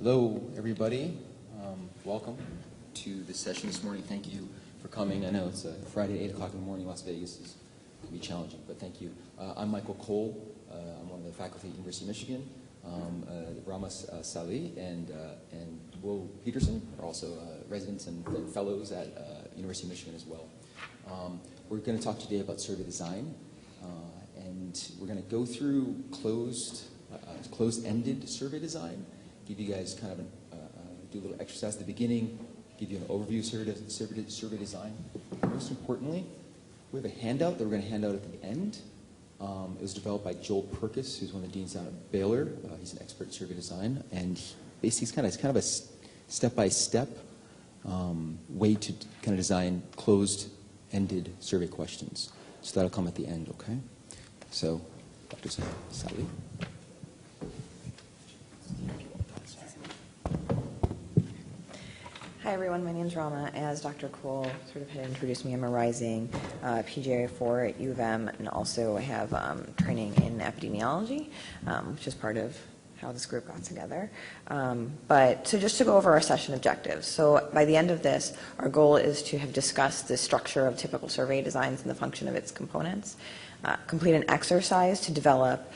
Hello, everybody. Welcome to this session this morning. Thank you for coming. I know it's a Friday, 8 o'clock in the morning. Las Vegas is going to be challenging, but thank you. I'm Michael Cole. I'm one of the faculty at University of Michigan. Rama Salhi and Will Peterson are also residents and fellows at University of Michigan as well. We're going to talk today about survey design, and we're going to go through closed-ended survey design, give you guys kind of do a little exercise at the beginning, give you an overview of survey design. Most importantly, we have a handout that we're going to hand out at the end. It was developed by Joel Perkis, who's one of the deans down at Baylor. He's an expert in survey design, and basically it's kind of a step-by-step way to kind of design closed-ended survey questions. So that'll come at the end, okay? So, Dr. Salhi. Hi everyone, my name is Rama. As Dr. Cole sort of had introduced me, I'm a rising PGI4 at U of M, and also I have training in epidemiology, which is part of how this group got together. So just to go over our session objectives. So by the end of this, our goal is to have discussed the structure of typical survey designs and the function of its components, complete an exercise to develop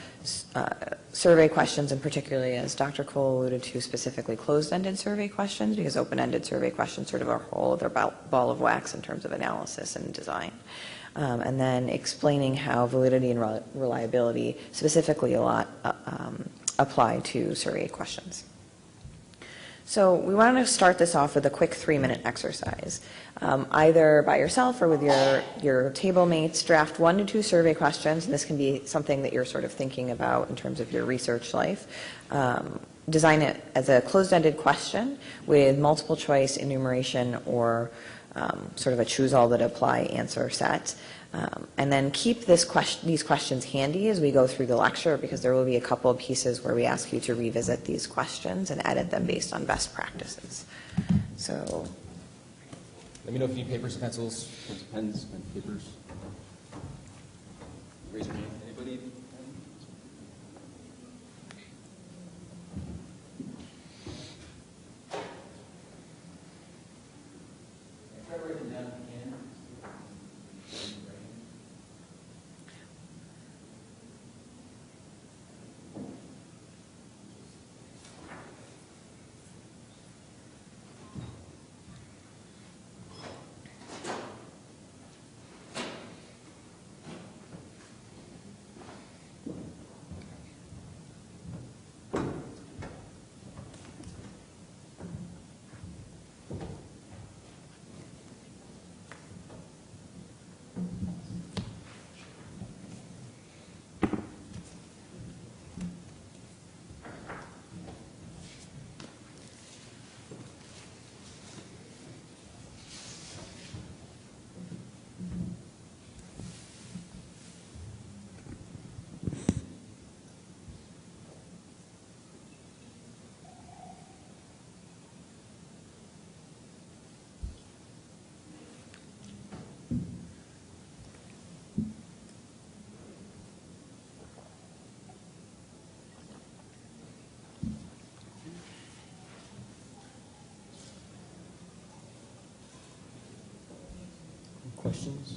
survey questions, and particularly, as Dr. Cole alluded to, specifically closed-ended survey questions, because open-ended survey questions sort of are a whole other ball of wax in terms of analysis and design. And then explaining how validity and reliability specifically apply to survey questions. So we want to start this off with a quick 3-minute exercise. Either by yourself or with your table mates, draft 1 to 2 survey questions, and this can be something that you're sort of thinking about in terms of your research life. Design it as a closed-ended question with multiple choice enumeration or sort of a choose-all-that-apply answer set. And then keep these questions handy as we go through the lecture, because there will be a couple of pieces where we ask you to revisit these questions and edit them based on best practices. So, let me know if you need papers, pencils, pens, and papers. Raise your hand. Anybody? Try to write them down if you can. Questions?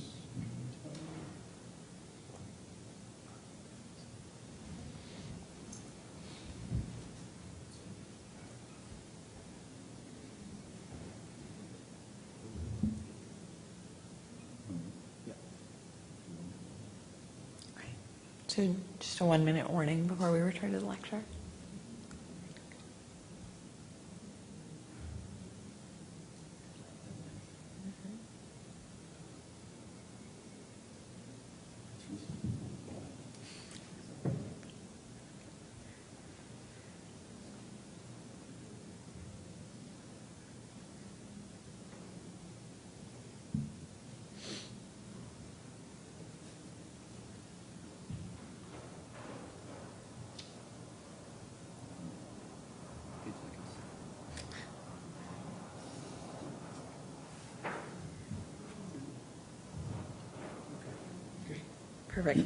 okay. So just a 1-minute warning before we return to the lecture. Perfect.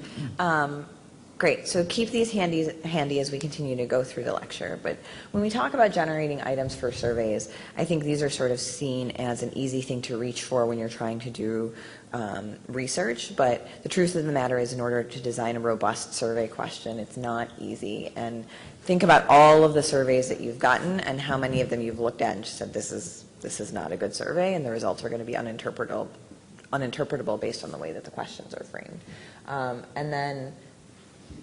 Great. So keep these handy as we continue to go through the lecture. But when we talk about generating items for surveys, I think these are sort of seen as an easy thing to reach for when you're trying to do research. But the truth of the matter is, in order to design a robust survey question, it's not easy. And think about all of the surveys that you've gotten and how many of them you've looked at and just said, this is not a good survey, and the results are going to be uninterpretable based on the way that the questions are framed. And then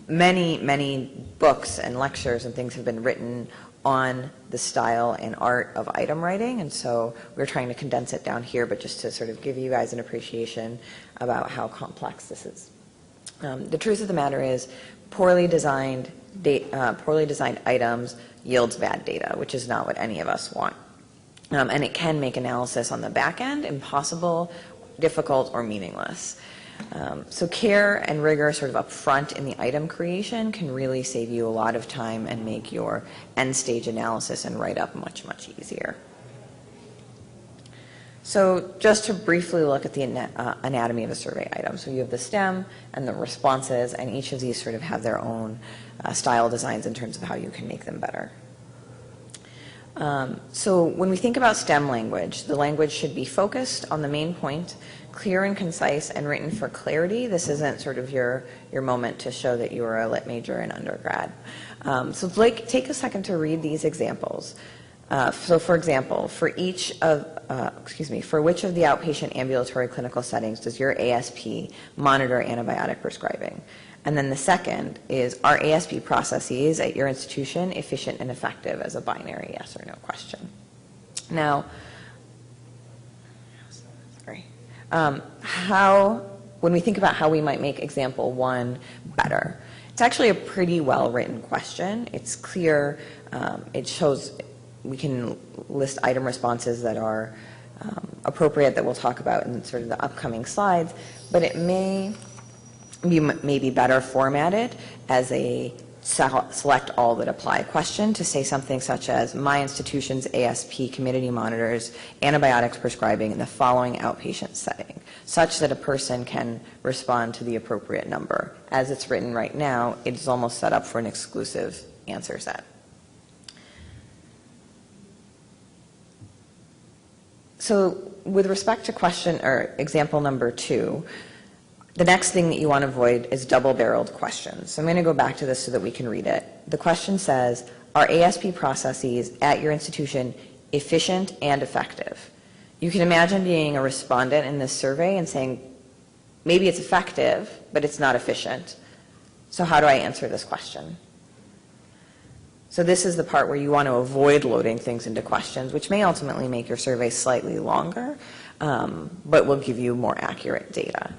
many books and lectures and things have been written on the style and art of item writing, and so we're trying to condense it down here, but just to sort of give you guys an appreciation about how complex this is. The truth of the matter is, poorly designed items yields bad data, which is not what any of us want. And it can make analysis on the back end impossible, difficult, or meaningless. So care and rigor sort of up front in the item creation can really save you a lot of time and make your end stage analysis and write-up much, much easier. So just to briefly look at the anatomy of a survey item. So you have the stem and the responses, and each of these sort of have their own style designs in terms of how you can make them better. So when we think about STEM language, the language should be focused on the main point, clear and concise, and written for clarity. This isn't sort of your moment to show that you are a lit major in undergrad. So take a second to read these examples. So for example, for which of the outpatient ambulatory clinical settings does your ASP monitor antibiotic prescribing? And then the second is, are ASP processes at your institution efficient and effective, as a binary yes or no question? Now, when we think about how we might make example 1 better, it's actually a pretty well-written question. It's clear. It shows we can list item responses that are appropriate, that we'll talk about in sort of the upcoming slides, but it may be better formatted as a select all that apply question to say something such as, my institution's ASP committee monitors antibiotics prescribing in the following outpatient setting, such that a person can respond to the appropriate number. As it's written right now, it's almost set up for an exclusive answer set. So with respect to question or example number 2, the next thing that you want to avoid is double-barreled questions. So I'm going to go back to this so that we can read it. The question says, are ASP processes at your institution efficient and effective? You can imagine being a respondent in this survey and saying, maybe it's effective, but it's not efficient. So how do I answer this question? So this is the part where you want to avoid loading things into questions, which may ultimately make your survey slightly longer, but will give you more accurate data.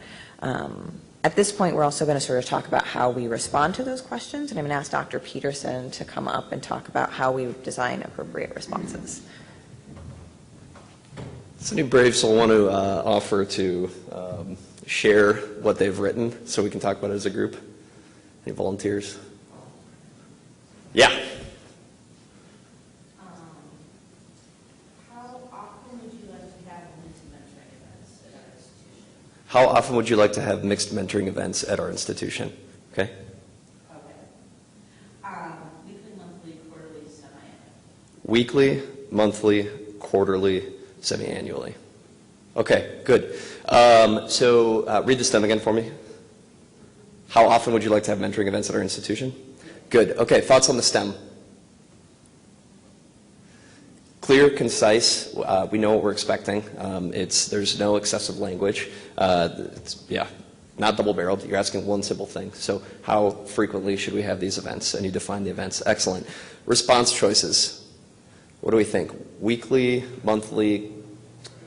At this point, we're also going to sort of talk about how we respond to those questions, and I'm going to ask Dr. Peterson to come up and talk about how we design appropriate responses. So any Braves will want to offer to share what they've written so we can talk about it as a group? Any volunteers? Yeah. How often would you like to have mixed mentoring events at our institution? Okay. Weekly, monthly, quarterly, semi-annually. Weekly, monthly, quarterly, semi-annually. Okay, good. So read the STEM again for me. How often would you like to have mentoring events at our institution? Good. Okay, thoughts on the STEM? Clear, concise, we know what we're expecting. There's no excessive language. Not double-barreled. You're asking one simple thing. So how frequently should we have these events? And you define the events. Excellent. Response choices. What do we think? Weekly, monthly,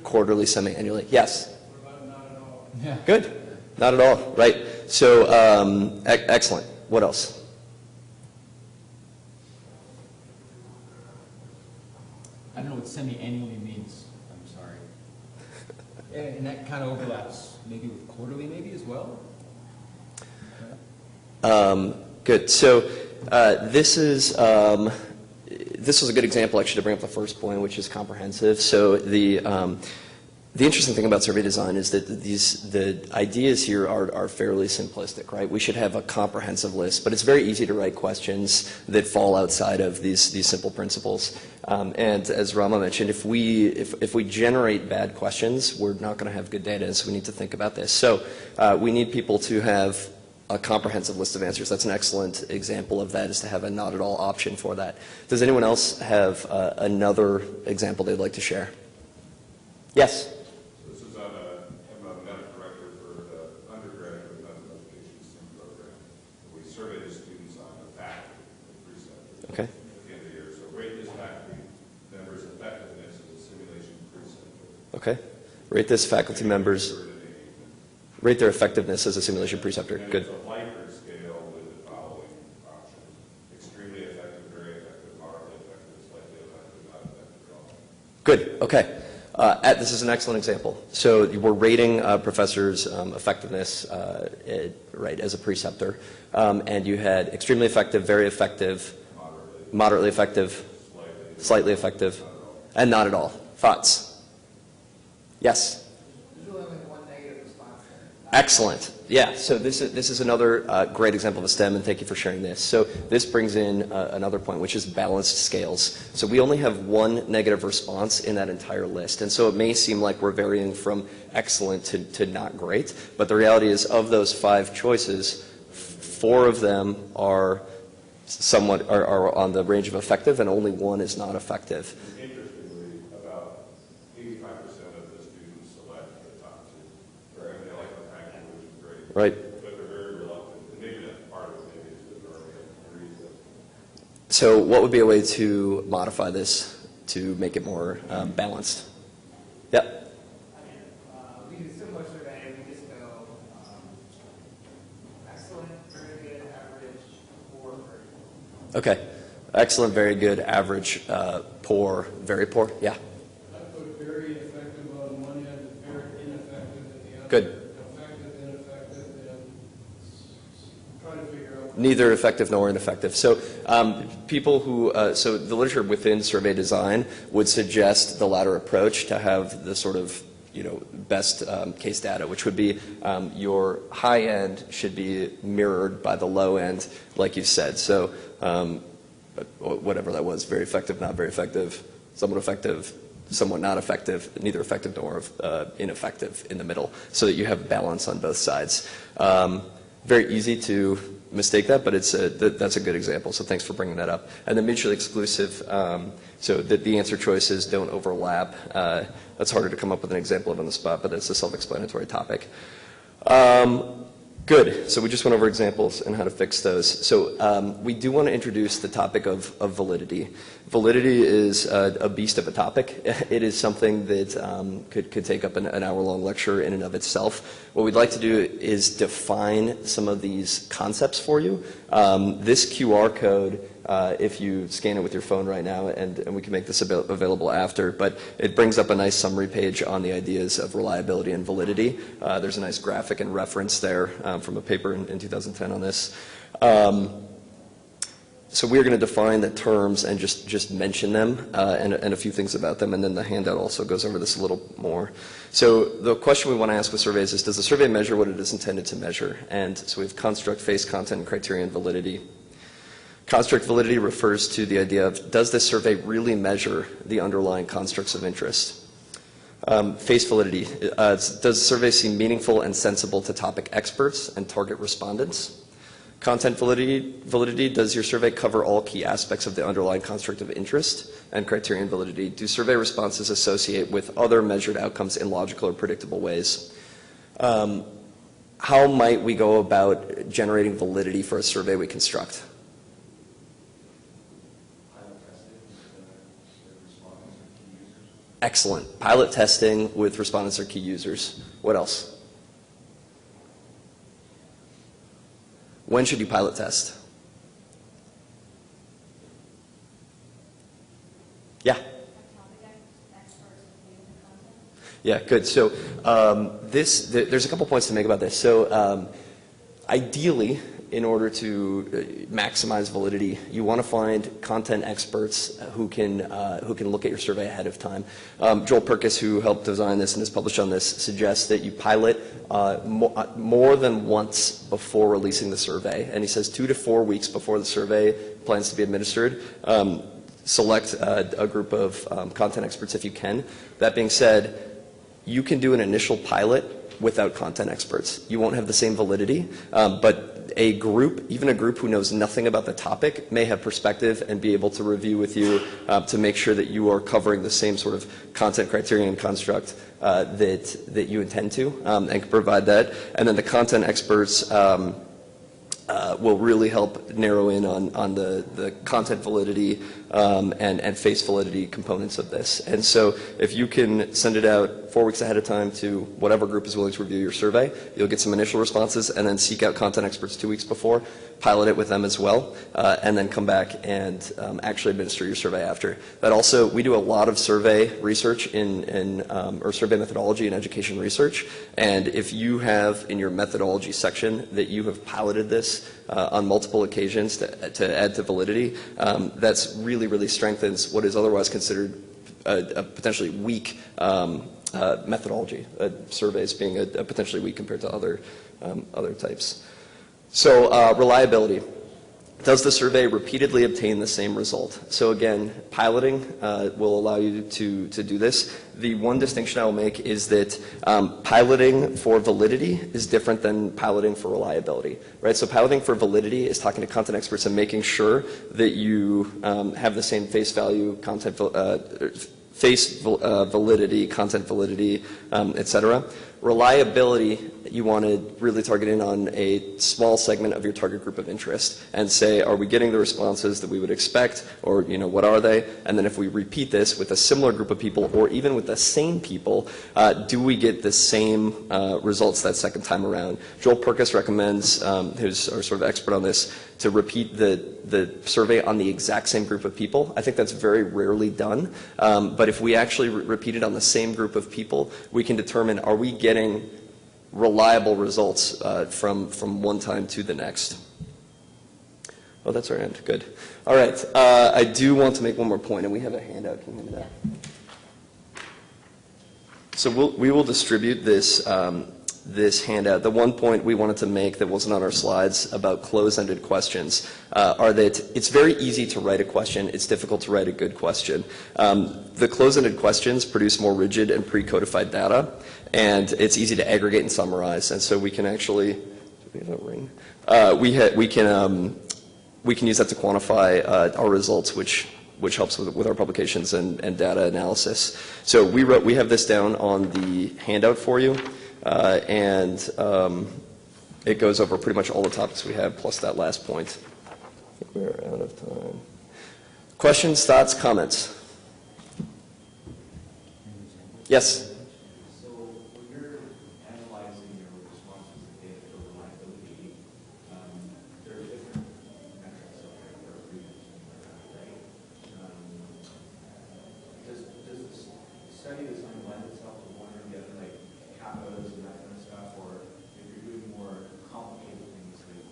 quarterly, semi-annually? Yes? What about not at all? Yeah. Good. Not at all. Right. So excellent. What else? I don't know what semi-annually means. I'm sorry. And that kind of overlaps maybe with quarterly maybe as well? Good. So this was a good example actually to bring up the first point, which is comprehensive. So the The interesting thing about survey design is that the ideas here are fairly simplistic, right? We should have a comprehensive list, but it's very easy to write questions that fall outside of these simple principles. And as Rama mentioned, if we generate bad questions, we're not going to have good data, and so we need to think about this. So we need people to have a comprehensive list of answers. That's an excellent example of that, is to have a not at all option for that. Does anyone else have another example they'd like to share? Yes? I'm a medical director for the undergraduate medical education STEM program. We survey the students on the faculty and preceptors Okay. at the end of the year. So rate this faculty member's effectiveness as a simulation preceptor. Okay. Rate this faculty members. Rate their effectiveness as a simulation preceptor. And Good. it's a Likert scale with the following options: extremely effective, very effective, moderately effective, slightly effective, not effective at all. Good. Okay. This is an excellent example. So we're rating professors' effectiveness, right, as a preceptor, and you had extremely effective, very effective, moderately effective, slightly effective, and not at all. Thoughts? Yes. Excellent. Yeah, so this is another great example of a STEM, and thank you for sharing this. So this brings in another point, which is balanced scales. So we only have one negative response in that entire list, and so it may seem like we're varying from excellent to not great, but the reality is, of those 5 choices, 4 of them are are on the range of effective, and only 1 is not effective. Interestingly, about 85% of the students select the top 2. Right? They like the faculty, which is great. Right. But they're very reluctant. And maybe that's part of it. Maybe it's the reason. So what would be a way to modify this to make it more balanced? Yep. We do similar survey. We just go excellent, very good, average, poor, very poor. Okay. Excellent, very good, average, poor, very poor. Yeah. I put very effective on one end, very ineffective at the other. Good. Effective, ineffective, and trying to figure out. Neither effective nor ineffective. So people who, so the literature within survey design would suggest the latter approach, to have the sort of, best case data, which would be your high end should be mirrored by the low end, like you said. So whatever that was, very effective, not very effective, somewhat not effective, neither effective nor ineffective in the middle, so that you have balance on both sides. Very easy to mistake that, but that's a good example, so thanks for bringing that up. And then mutually exclusive, so that the answer choices don't overlap. That's harder to come up with an example of on the spot, but it's a self-explanatory topic. Good. So we just went over examples and how to fix those. So we do want to introduce the topic of validity. Validity is a beast of a topic. It is something that could take up an hour-long lecture in and of itself. What we'd like to do is define some of these concepts for you. This QR code, if you scan it with your phone right now, and we can make this available after, but it brings up a nice summary page on the ideas of reliability and validity. There's a nice graphic and reference there from a paper in 2010 on this. So we're going to define the terms and just mention them and a few things about them, and then the handout also goes over this a little more. So the question we want to ask with surveys is, does the survey measure what it is intended to measure? And so we have construct, face, content, and criterion validity. Construct validity refers to the idea of, does this survey really measure the underlying constructs of interest? Face validity, does the survey seem meaningful and sensible to topic experts and target respondents? Content validity, does your survey cover all key aspects of the underlying construct of interest? And criterion validity, do survey responses associate with other measured outcomes in logical or predictable ways? How might we go about generating validity for a survey we construct? Excellent. Pilot testing with respondents or key users. What else? When should you pilot test? Yeah. Yeah, good. So there's a couple points to make about this. So Ideally, in order to maximize validity, you want to find content experts who can look at your survey ahead of time. Joel Purkis, who helped design this and is published on this, suggests that you pilot more than once before releasing the survey. And he says 2 to 4 weeks before the survey plans to be administered, select a group of content experts if you can. That being said, you can do an initial pilot without content experts. You won't have the same validity, but a group, even a group who knows nothing about the topic, may have perspective and be able to review with you to make sure that you are covering the same sort of content criterion and construct that you intend to, and can provide that. And then the content experts will really help narrow in on the content validity and face validity components of this. And so if you can send it out 4 weeks ahead of time to whatever group is willing to review your survey, you'll get some initial responses, and then seek out content experts 2 weeks before, pilot it with them as well, and then come back and actually administer your survey after. That also, we do a lot of survey research or survey methodology in education research, and if you have in your methodology section that you have piloted this on multiple occasions to add to validity, that's really strengthens what is otherwise considered a potentially weak methodology, surveys being a potentially weak compared to other types. So reliability. Does the survey repeatedly obtain the same result? So again, piloting will allow you to do this. The one distinction I will make is that piloting for validity is different than piloting for reliability, right? So piloting for validity is talking to content experts and making sure that you have the same face value, content validity, content validity, etc. Reliability, you want to really target in on a small segment of your target group of interest and say, are we getting the responses that we would expect, or what are they? And then if we repeat this with a similar group of people, or even with the same people, do we get the same results that second time around? Joel Purkis recommends, who's our sort of expert on this, to repeat the survey on the exact same group of people. I think that's very rarely done, but if we actually repeat it on the same group of people, we can determine, are we getting reliable results from one time to the next. Oh, that's our end. Good. All right. I do want to make one more point, and we have a handout. Can you hand me that? So we will distribute this this handout. The one point we wanted to make that wasn't on our slides about close-ended questions are that it's very easy to write a question. It's difficult to write a good question. The close-ended questions produce more rigid and pre-codified data, and it's easy to aggregate and summarize. And so we can actually, do we have a ring? We can use that to quantify our results, which helps with our publications and data analysis. So we have this down on the handout for you, and it goes over pretty much all the topics we have, plus that last point. I think we're out of time. Questions, thoughts, comments? Yes? So when you're analyzing your responses to data for reliability, there are different metrics out there for agreements, right? Does the study design lend itself to one or the other, like CAPAs and that kind of stuff, or if you're doing more complicated things like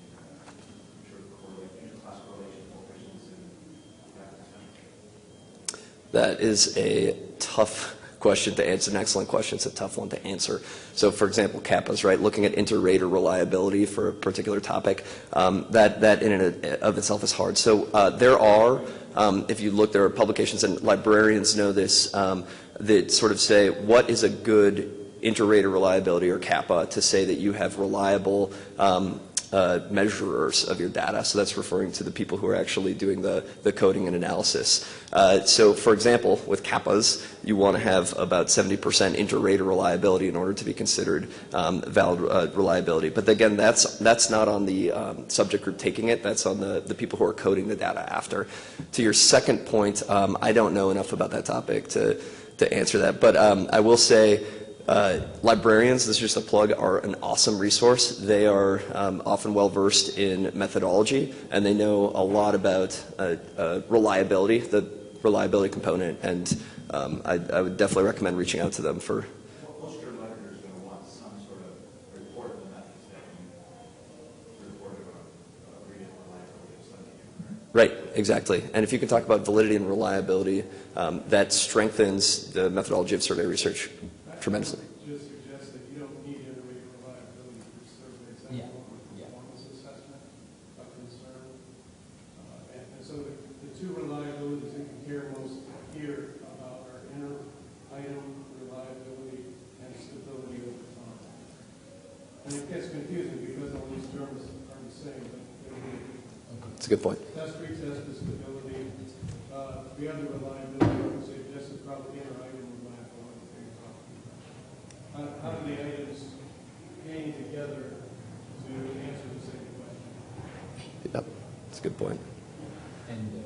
interclass correlation coefficients and that kind of stuff? That is a tough question to answer, an excellent question. It's a tough one to answer. So, for example, CAPAs, right? Looking at inter-rater reliability for a particular topic, that in and of itself is hard. So there are, if you look, there are publications, and librarians know this, that sort of say what is a good inter-rater reliability or CAPA to say that you have reliable measurers of your data. So that's referring to the people who are actually doing the coding and analysis. So for example, with CAPAs, you want to have about 70% inter-rater reliability in order to be considered valid reliability. But again, that's not on the subject group taking it. That's on the people who are coding the data after. To your second point, I don't know enough about that topic to answer that. But I will say, librarians, this is just a plug, are an awesome resource. They are often well-versed in methodology, and they know a lot about reliability, the reliability component, and I would definitely recommend reaching out to them for... Most of your editors are going to want some sort of report of the methods that you Right, exactly. And if you can talk about validity and reliability, that strengthens the methodology of survey research tremendously. Just suggest that you don't need iterative reliability for surveys. That's Yeah, more of a yeah. performance assessment, a concern. And so the two reliabilities that you care most here about are inner item reliability and stability over time. And it gets confusing because all these terms are the same, but That's a good point. test retest the stability. The other reliability, I would say, just is probably inner item reliability. How do the items hang together to answer the same question? Yep, that's a good point. And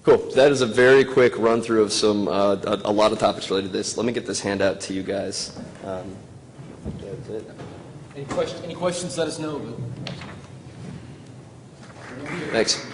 Cool. That is a very quick run through of some a lot of topics related to this. Let me get this handout to you guys. That's it. any questions, let us know. Thanks.